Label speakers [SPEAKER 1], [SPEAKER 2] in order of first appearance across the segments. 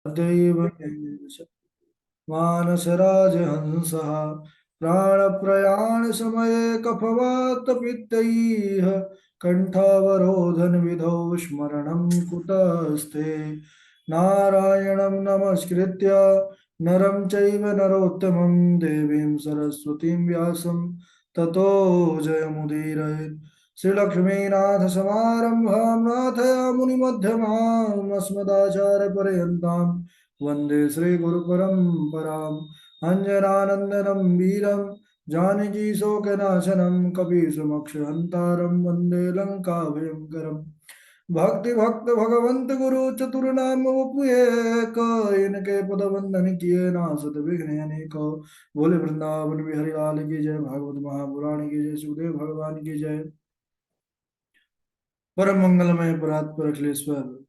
[SPEAKER 1] दैव मानसराजहंसः प्राणप्रयाणसमये कफवातपित्तैः कण्ठावरोधनविधौ स्मरणं कुतस्ते। नारायणं नमस्कृत्य नरं चैव नरोत्तमं देवीं सरस्वतीं व्यासं ततो जयमुदीरयेत्। श्रीलक्ष्मीनाथसमारम्भां नाथयामुनिमध्यमाम् अस्मदाचार्यपर्यन्तां वन्दे श्रीगुरुपरम्पराम्। अञ्जनानन्दनं वीरं जानकीशोकनाशनं कपीशमक्षहन्तारं वन्दे लङ्काभयङ्करम्। भक्ति भक्त भगवंत गुरु चतुर्नाम वपु एक, इनके पद वंदन किए नासत विघ्न अनेक। बोले वृंदावन बिहारी लाल की जय, भागवत महापुराण की जय, सुखदेव भगवान की जय। परम मंगलमय परात्पर अखिलेश्वर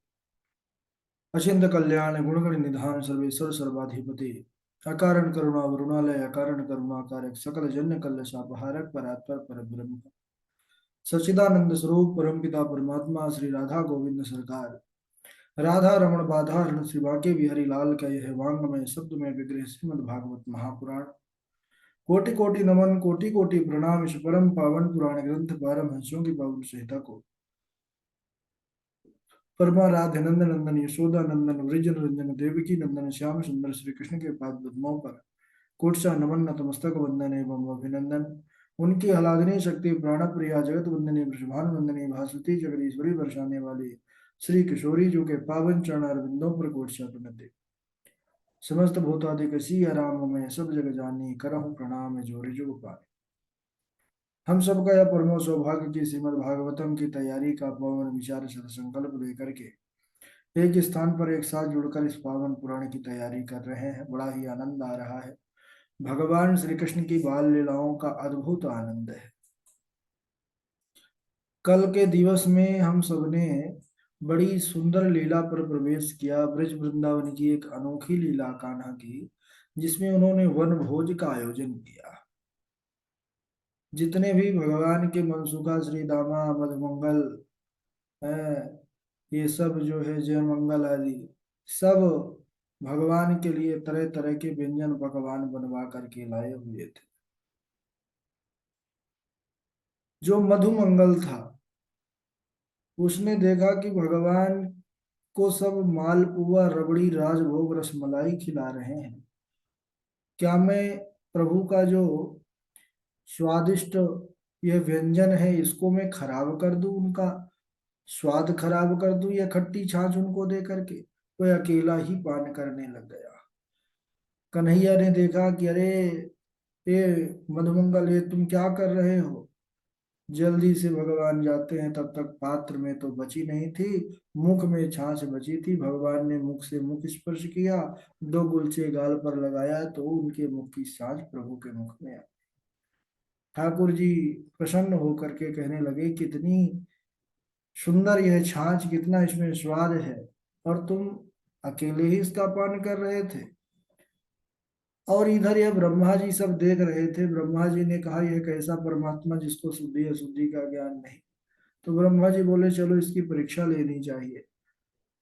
[SPEAKER 1] अचिंत कल्याण गुणगण निधान सर्वेश्वर सर्वाधिपति अकारण करुणा वरुणालय अकारण करुणा कारक सकल जन्य कल्ल शापहारक परात्पर पर ब्रह्म सच्चिदानंद स्वरूप परमपिता परमात्मा श्री राधा गोविंद सरकार राधा रमण बाधा हरण श्री बाके बिहारी लाल का यह वांगमय शब्द में विग्रह श्रीमद् भागवत महापुराण। कोटि कोटि नमन कोटि कोटि प्रणाम इस परम पावन पुराण ग्रंथ पारमहंसों की पावन संहिता को परमाराध्य नंद नंदन यशोदा नंदन वृज रंजन देवकी नंदन श्याम सुंदर श्री कृष्ण के पाद पद्मों पर कोटसा नमन नतमस्तक वंदन एवं अभिनंदन। उनकी आराधनीय शक्ति प्राण प्रिया जगत वंदनी वृषभानुनंदनी भासुती जगदीश्वरी बरसाने वाली श्री किशोरी जो के पावन चरण अरविंदों पर कोटसा प्रणति। समस्त भूतादिक सी आराम में सब जग जानी करहु प्रणाम जोरि जुग पाए। हम सबका यह परमो सौभाग्य की श्रीमद् भागवतम की तैयारी का पावन विचार संकल्प लेकर के एक स्थान पर एक साथ जुड़कर इस पावन पुराण की तैयारी कर रहे हैं। बड़ा ही आनंद आ रहा है। भगवान श्री कृष्ण की बाल लीलाओं का अद्भुत आनंद है। कल के दिवस में हम सबने बड़ी सुंदर लीला पर प्रवेश किया। ब्रज वृंदावन की एक अनोखी लीला कान्हा की, जिसमें उन्होंने वन भोज का आयोजन किया। जितने भी भगवान के मनसुखा श्री दामा मधुमंगल है, ये सब जो है जय मंगल आदि सब भगवान के लिए तरह तरह के व्यंजन पकवान बनवा करके लाए हुए थे। जो मधुमंगल था उसने देखा कि भगवान को सब मालपुआ रबड़ी राजभोग रसमलाई खिला रहे हैं। क्या मैं प्रभु का जो स्वादिष्ट यह व्यंजन है इसको मैं खराब कर दूं, उनका स्वाद खराब कर दूं, या खट्टी छाछ उनको दे करके? कोई अकेला ही पान करने लग गया। कन्हैया ने देखा कि अरे ये मधुमंगल, ये तुम क्या कर रहे हो? जल्दी से भगवान जाते हैं, तब तक पात्र में तो बची नहीं थी, मुख में छाछ बची थी। भगवान ने मुख से मुख स्पर्श किया, दो गुलचे गाल पर लगाया तो उनके मुख की छाछ प्रभु के मुख में आई। ठाकुर जी प्रसन्न होकर के कहने लगे, कितनी सुंदर यह छाछ, कितना इसमें स्वाद है, और तुम अकेले ही इसका पान कर रहे थे। और इधर यह ब्रह्मा जी सब देख रहे थे। ब्रह्मा जी ने कहा, यह कैसा परमात्मा जिसको शुद्धि अशुद्धि का ज्ञान नहीं। तो ब्रह्मा जी बोले, चलो इसकी परीक्षा लेनी चाहिए।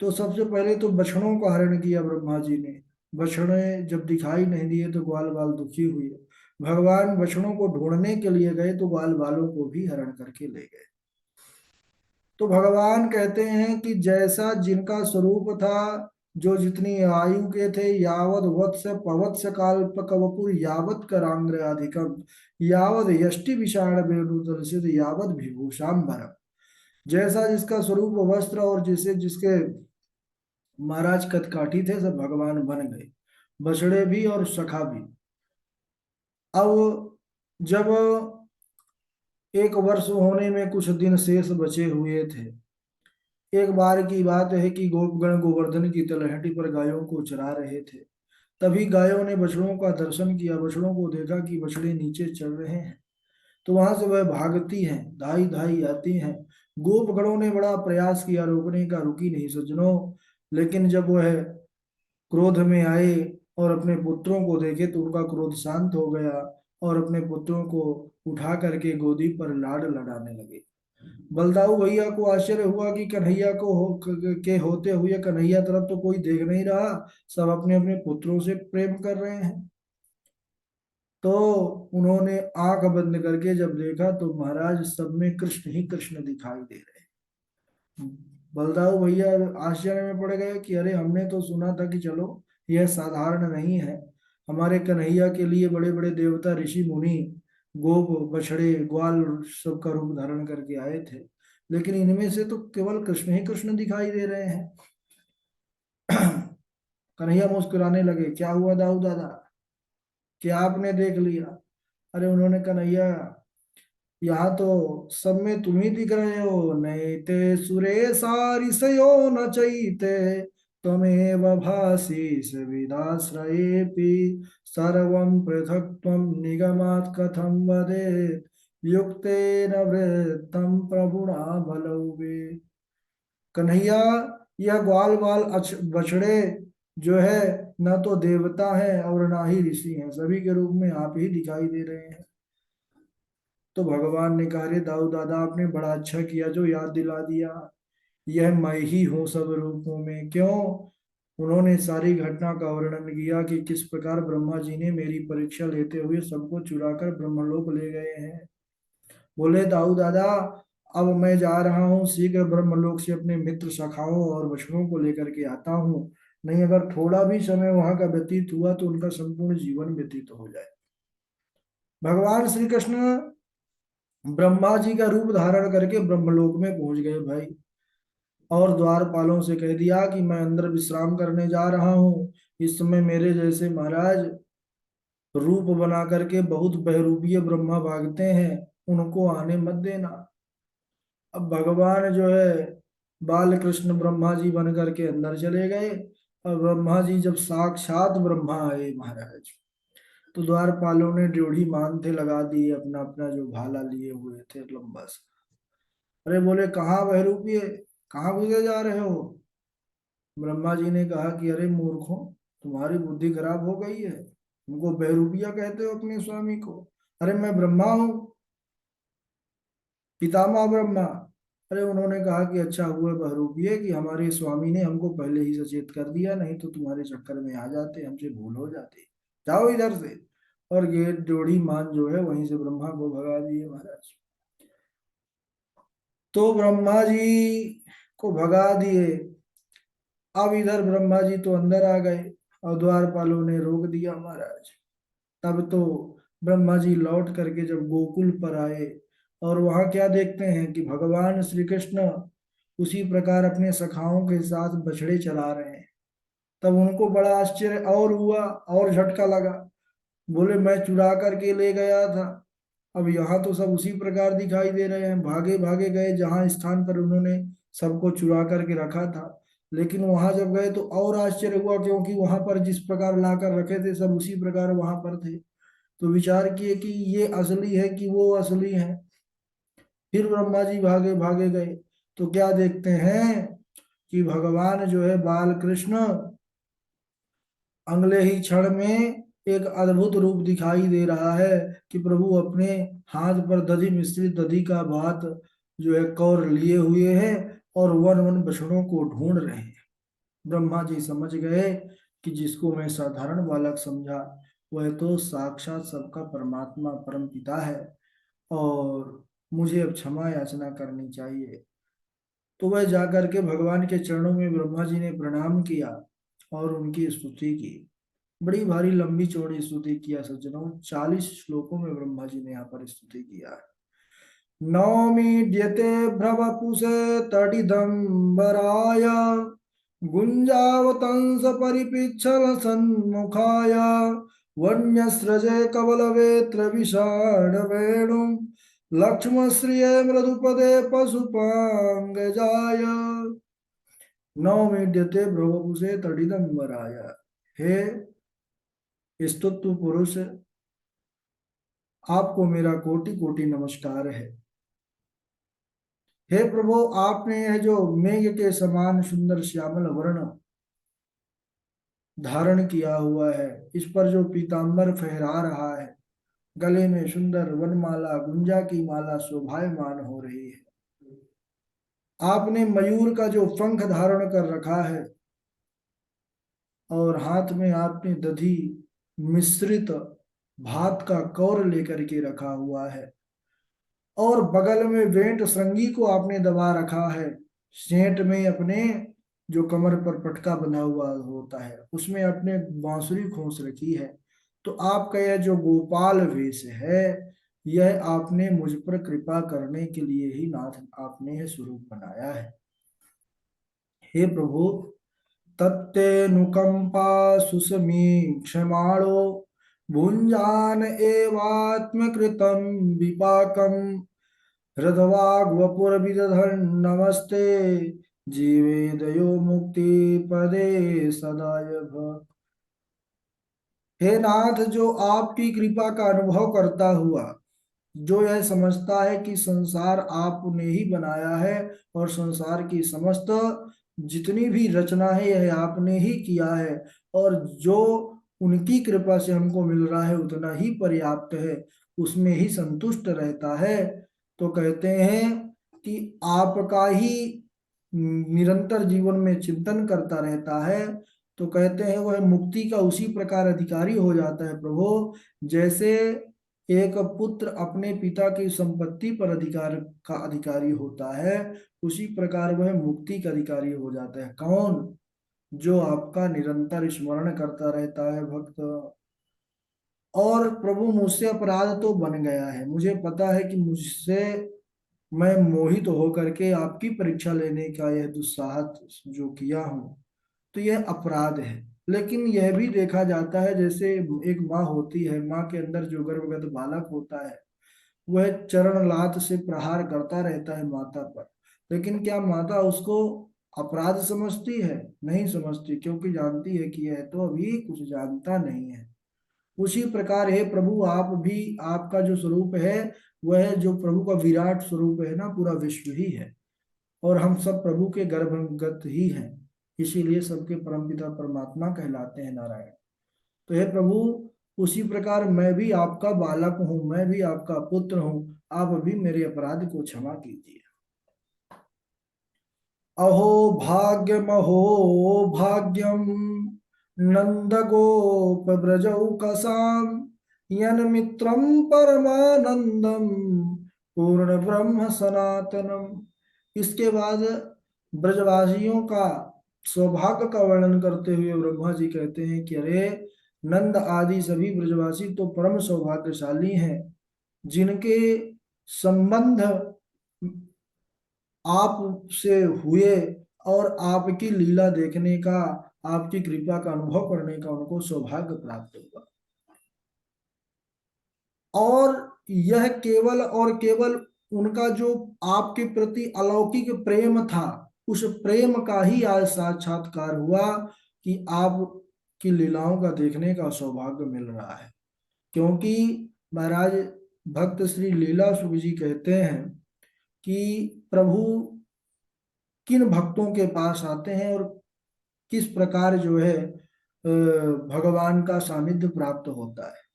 [SPEAKER 1] तो सबसे पहले तो बछड़ों का हरण किया ब्रह्मा जी ने। बछड़े जब दिखाई नहीं दिए तो ग्वाल बाल दुखी हुए। भगवान बछड़ों को ढूंढने के लिए गए तो ग्वाल बालों को भी हरण करके ले गए। तो भगवान कहते हैं कि जैसा जिनका स्वरूप था, जो जितनी आयु के थे, यावद वत्स पवत्स काल्पक वपुर यावत करांग्र अधिकम यावद यष्टि विषाण वेणुदर्शित यावद विभूषाम्बरम। जैसा जिसका स्वरूप वस्त्र और जिसे जिसके महाराज कदकाठी थे, सब भगवान बन गए, बछड़े भी और सखा भी। अब जब एक वर्ष होने में कुछ दिन शेष बचे हुए थे, एक बार की बात है कि गोपगण गोवर्धन की तलहटी पर गायों को चरा रहे थे। तभी गायों ने बछड़ों का दर्शन किया, बछड़ों को देखा कि बछड़े नीचे चल रहे हैं, तो वहां से वह भागती हैं, धाई धाई आती हैं। गोपगणों ने बड़ा प्रयास किया रोकने का, रुकी नहीं सज्जनों। लेकिन जब वह क्रोध में आए और अपने पुत्रों को देखे तो उनका क्रोध शांत हो गया, और अपने पुत्रों को उठा करके गोदी पर लाड लड़ाने लगे। बलदाऊ भैया को आश्चर्य हुआ कि कन्हैया को के होते हुए कन्हैया तरफ तो कोई देख नहीं रहा, सब अपने अपने पुत्रों से प्रेम कर रहे हैं। तो उन्होंने आंख बंद करके जब देखा तो महाराज सब में कृष्ण ही कृष्ण दिखाई दे रहे हैं। बलदाऊ भैया आश्चर्य में पड़ गए कि अरे हमने तो सुना था कि चलो यह साधारण नहीं है, हमारे कन्हैया के लिए बड़े बड़े देवता ऋषि मुनि गोप बछड़े ग्वाल सबका रूप धारण करके आए थे, लेकिन इनमें से तो केवल कृष्ण ही कृष्ण दिखाई दे रहे हैं। कन्हैया मुस्कुराने लगे, क्या हुआ दाऊ दादा, क्या आपने देख लिया? अरे उन्होंने, कन्हैया यहाँ तो सब में तुम ही दिख रहे हो, नैते सुरेशा ऋषयो न चैते त्वमेव भासि सविदाश्रयेऽपि सर्वं पृथक्त्वं निगमात् कथं वदेत् युक्तेन वृत्तं प्रभुणा बलौवे। कन्हैया, यह ग्वाल बाल बछड़े जो है न तो देवता है और ना ही ऋषि हैं, सभी के रूप में आप ही दिखाई दे रहे हैं। तो भगवान ने कहा, रे दाऊ दादा आपने बड़ा अच्छा किया जो याद दिला दिया, यह मैं ही हूँ सब रूपों में। क्यों? उन्होंने सारी घटना का वर्णन किया कि किस प्रकार ब्रह्मा जी ने मेरी परीक्षा लेते हुए सबको चुराकर ब्रह्मलोक ले गए हैं। बोले दाऊ दादा, अब मैं जा रहा हूँ, शीघ्र ब्रह्मलोक से अपने मित्र सखाओं और बछड़ों को लेकर के आता हूँ, नहीं अगर थोड़ा भी समय वहां का व्यतीत हुआ तो उनका संपूर्ण जीवन व्यतीत हो जाए। भगवान श्री कृष्ण ब्रह्मा जी का रूप धारण करके ब्रह्मलोक में पहुंच गए भाई, और द्वारपालों से कह दिया कि मैं अंदर विश्राम करने जा रहा हूँ, इस समय मेरे जैसे महाराज रूप बना करके बहुत बहरूपीय ब्रह्मा भागते हैं, उनको आने मत देना। अब भगवान जो है बाल कृष्ण ब्रह्मा जी बन करके अंदर चले गए, और ब्रह्मा जी जब साक्षात ब्रह्मा आए महाराज, तो द्वारपालों ने ड्योढ़ी मानते लगा दिए, अपना अपना जो भाला लिए हुए थे लंबा सा। अरे बोले कहाँ बहरूपी है, कहाँ घुसे जा रहे हो? ब्रह्मा जी ने कहा कि अरे मूर्खों, तुम्हारी बुद्धि खराब हो गई है, तुमको बहरूपिया कहते हो अपने स्वामी को? अरे मैं ब्रह्मा हूँ, पितामह ब्रह्मा। अरे उन्होंने कहा कि अच्छा हुआ बहरूपिये कि हमारे स्वामी ने हमको पहले ही सचेत कर दिया, नहीं तो तुम्हारे चक्कर में आ जाते, हमसे भूल हो जाती, जाओ इधर से। और ये जोड़ी मान जो है वहीं से ब्रह्मा को भगा दिए महाराज। तो ब्रह्मा जी को भगा दिए, अब इधर ब्रह्मा जी तो अंदर आ गए और द्वारपालों ने रोक दिया महाराज। तब तो ब्रह्मा जी लौट करके जब गोकुल पर आए, और वहां क्या देखते हैं कि भगवान श्री कृष्ण उसी प्रकार अपने सखाओं के साथ बछड़े चला रहे हैं। तब उनको बड़ा आश्चर्य और हुआ और झटका लगा, बोले मैं चुरा करके ले गया था, अब यहाँ तो सब उसी प्रकार दिखाई दे रहे हैं, भागे भागे गए जहाँ स्थान पर उन्होंने सबको चुरा करके रखा था। लेकिन वहां जब गए तो और आश्चर्य हुआ, क्योंकि वहां पर जिस प्रकार लाकर रखे थे सब उसी प्रकार वहां पर थे। तो विचार किए कि ये असली है कि वो असली है। फिर ब्रह्मा जी भागे भागे गए, तो क्या देखते हैं कि भगवान जो है बाल कृष्ण अगले ही क्षण में एक अद्भुत रूप दिखाई दे रहा है कि प्रभु अपने हाथ पर दधि मिश्रित दधि का भात जो है कौर लिए हुए हैं और वन वन बछड़ों को ढूंढ रहे हैं। ब्रह्मा जी समझ गए कि जिसको मैं साधारण बालक समझा वह तो साक्षात सबका परमात्मा परम पिता है, और मुझे अब क्षमा याचना करनी चाहिए। तो वह जाकर के भगवान के चरणों में ब्रह्मा जी ने प्रणाम किया और उनकी स्तुति की। बड़ी भारी लंबी चौड़ी स्तुति किया सज्जनों, 40 श्लोकों में ब्रह्मा जी ने यहाँ पर स्तुति किया है। नौमीड्यते भ्रवपुषे तडिदम्बराय गुञ्जावतंस परिपिच्छल सन्मुखाय वन्यस्रजे कवलवेत्र विषाण वेणुं लक्ष्मश्रिये मृदुपदे पशुपांगजाय। नौमीड्यते भ्रवपुषे तडिदम्बराय, हे स्तुत्व पुरुष, आपको मेरा कोटि कोटि नमस्कार है। हे प्रभु, आपने यह जो मेघ के समान सुंदर श्यामल वर्ण धारण किया हुआ है, इस पर जो पीतांबर फहरा रहा है, गले में सुंदर वनमाला गुंजा की माला शोभायमान हो रही है, आपने मयूर का जो पंख धारण कर रखा है और हाथ में आपने दधी मिश्रित भात का कौर लेकर के रखा हुआ है, और बगल में वेंट श्रृंगी को आपने दबा रखा है। सेंट में अपने जो कमर पर पटका बंधा हुआ होता है उसमें अपने बांसुरी खोस रखी है। तो आपका यह जो गोपाल वेश है, यह आपने मुझ पर कृपा करने के लिए ही नाथ आपने यह स्वरूप बनाया है। हे प्रभु, तत्तेऽनुकंपा सुसमीक्षमाणो भुञ्जान एवात्मकृतं विपाकं हृद्वाग्वपुरविदधन् नमस्ते जीवेदयो मुक्ति पदे सदाय भ। हे नाथ, जो आपकी कृपा का अनुभव करता हुआ, जो यह समझता है कि संसार आपने ही बनाया है और संसार की समस्त जितनी भी रचना है यह आपने ही किया है, और जो उनकी कृपा से हमको मिल रहा है उतना ही पर्याप्त है, उसमें ही संतुष्ट रहता है, तो कहते हैं कि आपका ही निरंतर जीवन में चिंतन करता रहता है, तो कहते हैं वह मुक्ति का उसी प्रकार अधिकारी हो जाता है प्रभु, जैसे एक पुत्र अपने पिता की संपत्ति पर अधिकार का अधिकारी होता है, उसी प्रकार वह मुक्ति का अधिकारी हो जाता है। कौन? जो आपका निरंतर स्मरण करता रहता है भक्त। और प्रभु, मुझसे अपराध तो बन गया है, मुझे पता है कि मुझसे मैं मोहित होकर के आपकी परीक्षा लेने का यह दुस्साहस जो किया हूँ, तो यह अपराध है। लेकिन यह भी देखा जाता है, जैसे एक माँ होती है, माँ के अंदर जो गर्भगत बालक होता है वह चरण लात से प्रहार करता रहता है माता पर, लेकिन क्या माता उसको अपराध समझती है? नहीं समझती, क्योंकि जानती है कि यह तो अभी कुछ जानता नहीं है। उसी प्रकार हे प्रभु, आप भी, आपका जो स्वरूप है वह जो प्रभु का विराट स्वरूप है ना, पूरा विश्व ही है, और हम सब प्रभु के गर्भगत ही हैं, इसीलिए सबके परमपिता परमात्मा कहलाते हैं नारायण। तो हे प्रभु, उसी प्रकार मैं भी आपका बालक हूँ, मैं भी आपका पुत्र हूँ, आप भी मेरे अपराध को क्षमा कीजिए। अहो भाग्यम, अहो भाग्यम, नंद गोप ब्रजौकसाम यन मित्रम परमानंदम पूर्ण ब्रह्म सनातनम। इसके बाद ब्रजवासियों का सौभाग्य का वर्णन करते हुए ब्रह्मा जी कहते हैं कि अरे, नंद आदि सभी ब्रजवासी तो परम सौभाग्यशाली हैं, जिनके संबंध आप से हुए और आपकी लीला देखने का, आपकी कृपा का अनुभव करने का उनको सौभाग्य प्राप्त हुआ। और यह केवल और केवल उनका जो आपके प्रति अलौकिक प्रेम था, उस प्रेम का ही आज साक्षात्कार हुआ कि आप की लीलाओं का देखने का सौभाग्य मिल रहा है। क्योंकि महाराज भक्त श्री लीला सुख जी कहते हैं कि प्रभु किन भक्तों के पास आते हैं और किस प्रकार जो है भगवान का सानिध्य प्राप्त होता है।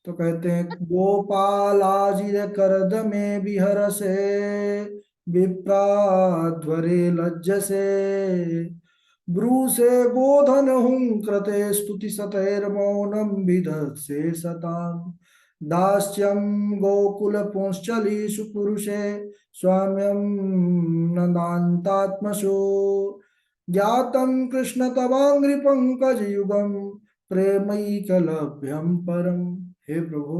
[SPEAKER 1] तो कहते हैं, गोपालाजिर करद में विहर से विप्राध्वरे लज्ज से ब्रूसे गोधन हुं कृते स्तुति सतैर मौनम विधत्से सताम दास्यम गोकुल पुंश्चलीषु पुरुषे स्वाम्यं नदान्तात्मसु ज्ञातं कृष्ण तवांग्रि पंकज युगम प्रेमैकलभ्यं परम। हे प्रभु,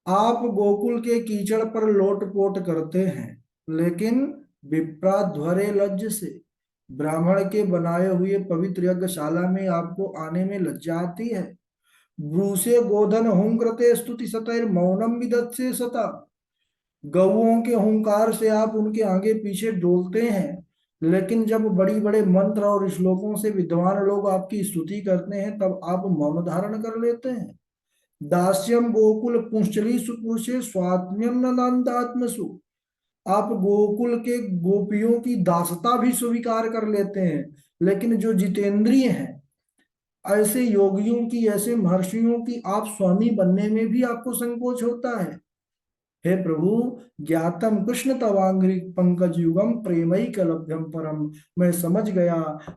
[SPEAKER 1] आप गोकुल के कीचड़ पर लोटपोट करते हैं, लेकिन विप्राध्वरे लज्ज से, ब्राह्मण के बनाए हुए पवित्र यज्ञशाला में आपको आने में लज्जा आती है। ब्रूसे गोधन हुंकृते स्तुति सतैर मौनम विदत्से सता, गौओं के हुंकार से आप उनके आगे पीछे डोलते हैं, लेकिन जब बड़ी बड़े मंत्र और श्लोकों से विद्वान लोग आपकी स्तुति करते हैं तब आप मौन धारण कर लेते हैं। दास्यम गोकुल पुंचली सुपुरुषे स्वात्म्यम नंदात्मसु, आप गोकुल के गोपियों की दासता भी स्वीकार कर लेते हैं, लेकिन जो जितेंद्रिय हैं, ऐसे योगियों की, ऐसे महर्षियों की आप स्वामी बनने में भी आपको संकोच होता है। हे प्रभु, ज्ञातम कृष्ण तवांग्रि पंकज युगम प्रेमैक लभ्यम परम। मैं समझ गया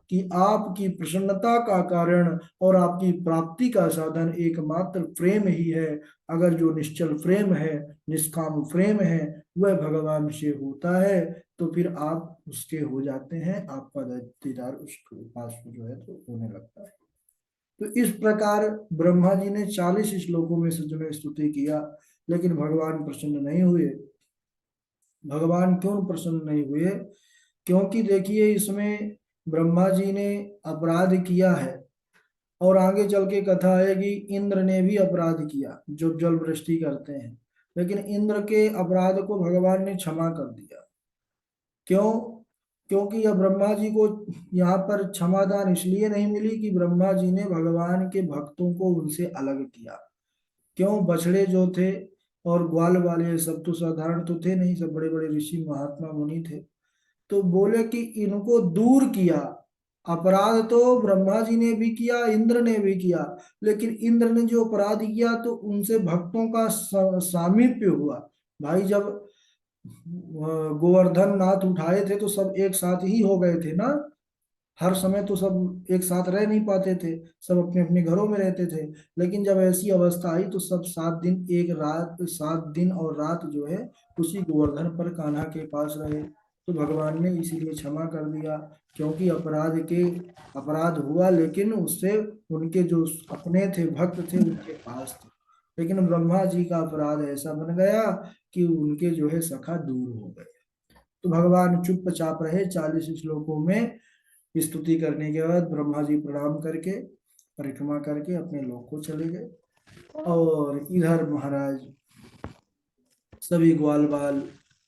[SPEAKER 1] कि आपकी प्रसन्नता का कारण और आपकी प्राप्ति का साधन एकमात्र प्रेम ही है। अगर जो निश्चल प्रेम है, निष्काम प्रेम है, वह भगवान से होता है, तो फिर आप उसके हो जाते हैं, आपका दीदार उसके पास जो है तो होने लगता है। तो इस प्रकार ब्रह्मा जी ने 40 श्लोकों में से जो है स्तुति किया, लेकिन भगवान प्रसन्न नहीं हुए। भगवान क्यों प्रसन्न नहीं हुए? क्योंकि देखिए, इसमें ब्रह्मा जी ने अपराध किया है, और आगे चल के कथा है कि इंद्र ने भी अपराध किया, जो जल वृष्टि करते हैं। लेकिन इंद्र के अपराध को भगवान ने क्षमा कर दिया। क्यों? क्योंकि अब ब्रह्मा जी को यहाँ पर क्षमादान इसलिए नहीं मिली कि ब्रह्मा जी ने भगवान के भक्तों को उनसे अलग किया। क्यों? बछड़े जो थे और ग्वाल वाले सब तो साधारण तो थे नहीं, सब बड़े बड़े ऋषि महात्मा मुनि थे। तो बोले कि इनको दूर किया। अपराध तो ब्रह्मा जी ने भी किया, इंद्र ने भी किया, लेकिन इंद्र ने जो अपराध किया तो उनसे भक्तों का सामीप्य हुआ। भाई, जब गोवर्धन नाथ उठाए थे तो सब एक साथ ही हो गए थे ना। हर समय तो सब एक साथ रह नहीं पाते थे, सब अपने अपने घरों में रहते थे। लेकिन जब ऐसी अवस्था आई तो सब 7 दिन एक रात, 7 दिन और रात जो है उसी गोवर्धन पर कान्हा के पास रहे। तो भगवान ने इसीलिए क्षमा कर दिया, क्योंकि अपराध हुआ, लेकिन उससे उनके जो अपने थे, भक्त थे, उनके पास थे। लेकिन ब्रह्मा जी का अपराध ऐसा बन गया कि उनके जो है सखा दूर हो गए। तो भगवान चुपचाप रहे 40 श्लोकों में। स्तुति करने के बाद ब्रह्मा जी प्रणाम करके, परिक्रमा करके अपने लोक को चले गए। और इधर महाराज सभी ग्वाल बाल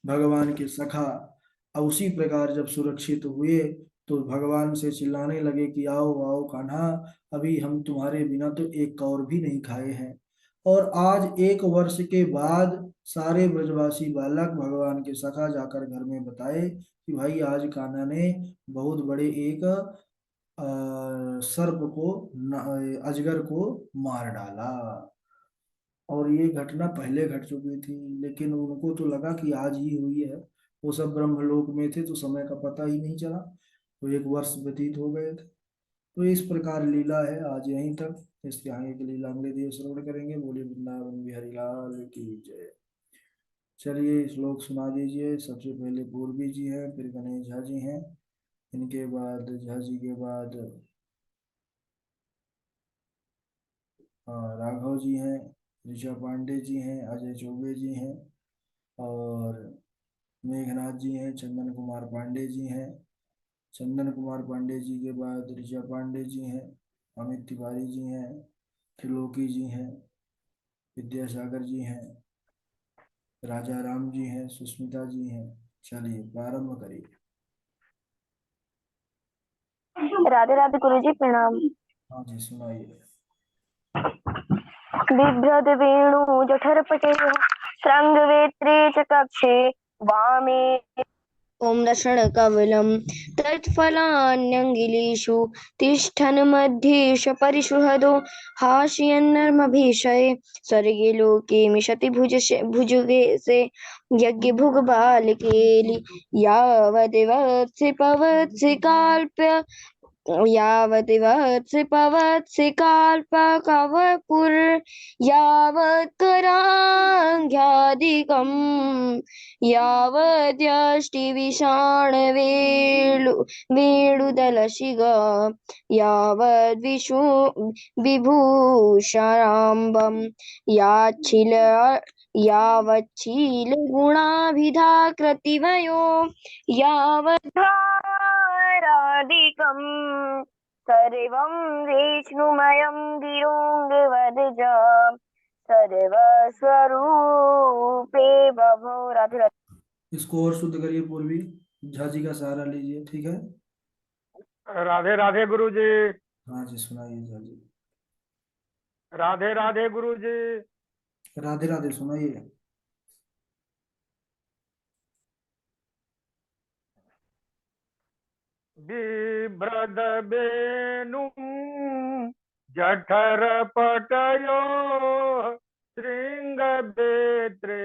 [SPEAKER 1] भगवान के सखा अब उसी प्रकार जब सुरक्षित हुए, तो भगवान से चिल्लाने लगे कि आओ आओ कान्हा, अभी हम तुम्हारे बिना तो एक कौर भी नहीं खाए हैं। और आज 1 वर्ष के बाद सारे ब्रजवासी बालक भगवान के सखा जाकर घर में बताए कि भाई आज कान्हा ने बहुत बड़े एक सर्प को, अजगर को मार डाला। और ये घटना पहले घट चुकी थी, लेकिन उनको तो लगा कि आज ही हुई है। वो सब ब्रह्मलोक में थे तो समय का पता ही नहीं चला, तो 1 वर्ष व्यतीत हो गए थे। तो इस प्रकार लीला है, आज यहीं तक। इसके आगे की लीला अगले दिवस श्रवण करेंगे। बोलिए वृंदावन बिहारी लाल की जय। चलिए श्लोक सुना दीजिए। सबसे पहले पूर्वी जी हैं, फिर गणेश झा जी हैं, इनके बाद झा जी के बाद राघव जी हैं, ऋषा पांडे जी हैं, अजय चौबे जी हैं, और मेघनाथ जी हैं, चंदन कुमार पांडे जी हैं। चंदन कुमार पांडे जी के बाद ऋषा पांडे जी हैं, अमित तिवारी जी हैं, त्रिलोकी जी हैं, विद्यासागर जी हैं, राजा राम जी हैं, सुष्मिता जी हैं। चलिए प्रारंभ करिए।
[SPEAKER 2] राधे राधे गुरु जी, प्रणाम।
[SPEAKER 1] हाँ जी, सुनाइए।
[SPEAKER 2] बिभ्रद वेणु जठरपटे श्रृंगवेत्रे च कक्षे वामे ॐ दशनकवलं तत्फलान्यङ्गिलीषु तिष्ठन् मध्ये परिषुहदो हास्यन्नर्मभीषये स्वर्गे लोके मिषति भुजगे से यज्ञभुग्बालकेलि यावदेवत्सि पवत्सि काल्प्य यावदेवत्सि कल्पकवपुर् यावत्कराङ्घ्यादिकम् वेणुदलशिग यावद्विषु विभूषाम्बं यावच्छीलगुणाभिधाकृतिमयो यावद्वाराधिकम् सर्वं विष्णुमयं गिरोङ्गवदज सर्वस्वरूपे बभो। राधे राधे।
[SPEAKER 1] इसको और शुद्ध करिए पूर्वी। झा जी का सहारा लीजिए, ठीक है।
[SPEAKER 3] राधे राधे गुरु जी।
[SPEAKER 1] हाँ जी, सुनाइए झा जी।
[SPEAKER 3] राधे राधे गुरु जी।
[SPEAKER 1] राधे राधे सुनाइए।
[SPEAKER 3] बिभ्रद बेनु जठर पटयो शृङ्गवेत्रे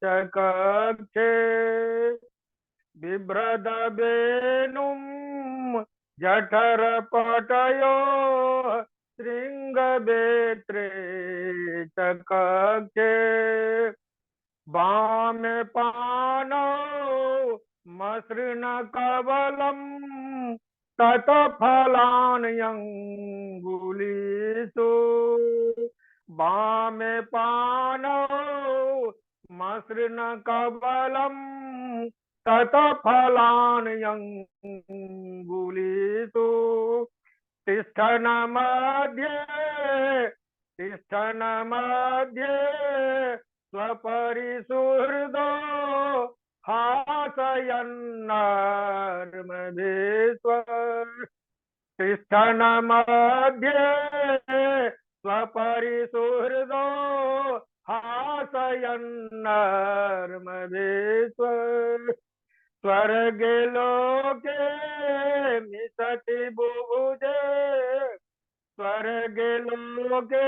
[SPEAKER 3] च कक्षे बिभ्रदवेणुं जठरपटयो शृङ्गवेत्रे च कक्षे वामे पानौ मसृणकवलं ततफलान्यङ्गुलीषु वामे पानौ मसृणकवलं ततफलान्यङ्गुलीषु तिष्ठन मध्ये स्वपरिसुहृदो हासयन्नर्मधेश्वर तिष्ठन मध्ये स्वपरिसुहृदो हासयन्नर्मधेश्वर स्वर्गे लोके मिषति बुभुजे स्वर्गे लोके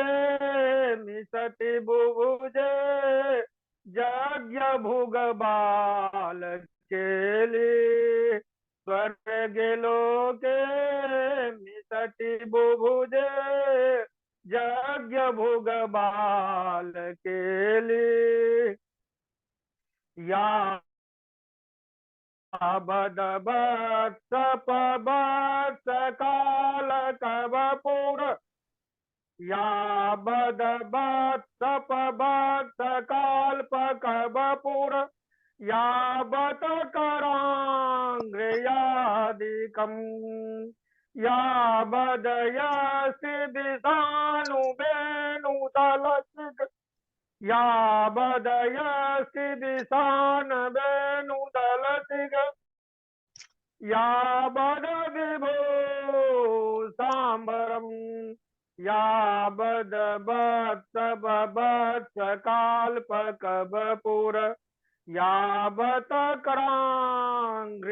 [SPEAKER 3] मिषति बुभुजे यज्ञ भुग बालकेली स्वर्गे लोके मिषति बुभुजे यज्ञ भुग बालकेली या बदबत्सपबत्सकालकवपुर या बदबत्सपबत्सकाल्पकवपुर यावत् कराङ्ग्रेयादिकम् यावदयसि दिशानुवेणुदलसिक यावदयसि दिशानवेणुदलसिक यावद्विभो साम्बरम् यावद्वत्सवत्सकाल्पकवपुर यावत् कराङ्घ्रियादिकम्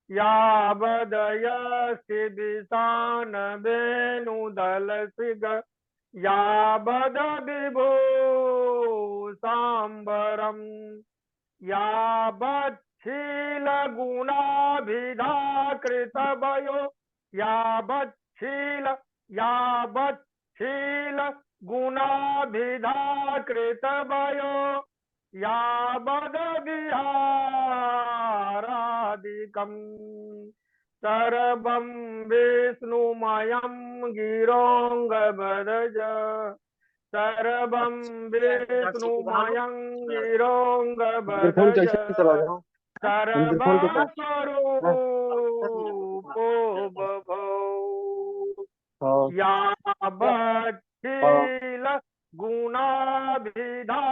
[SPEAKER 3] यावदयसि दिशानवेणुदलसिग यावद्विभो साम्बरम् यावच्छीलगुणाभिधाकृतवयो यावच्छील गुणाभिधाकृतवयो यावद्विहारादिकम् सर्वं विष्णुमयं गिरोऽङ्गभदज सर्वं विष्णुमयं गिरोऽङ्गभदज सर्वस्वरूपो बभौ यावच्छील गुणाभिधा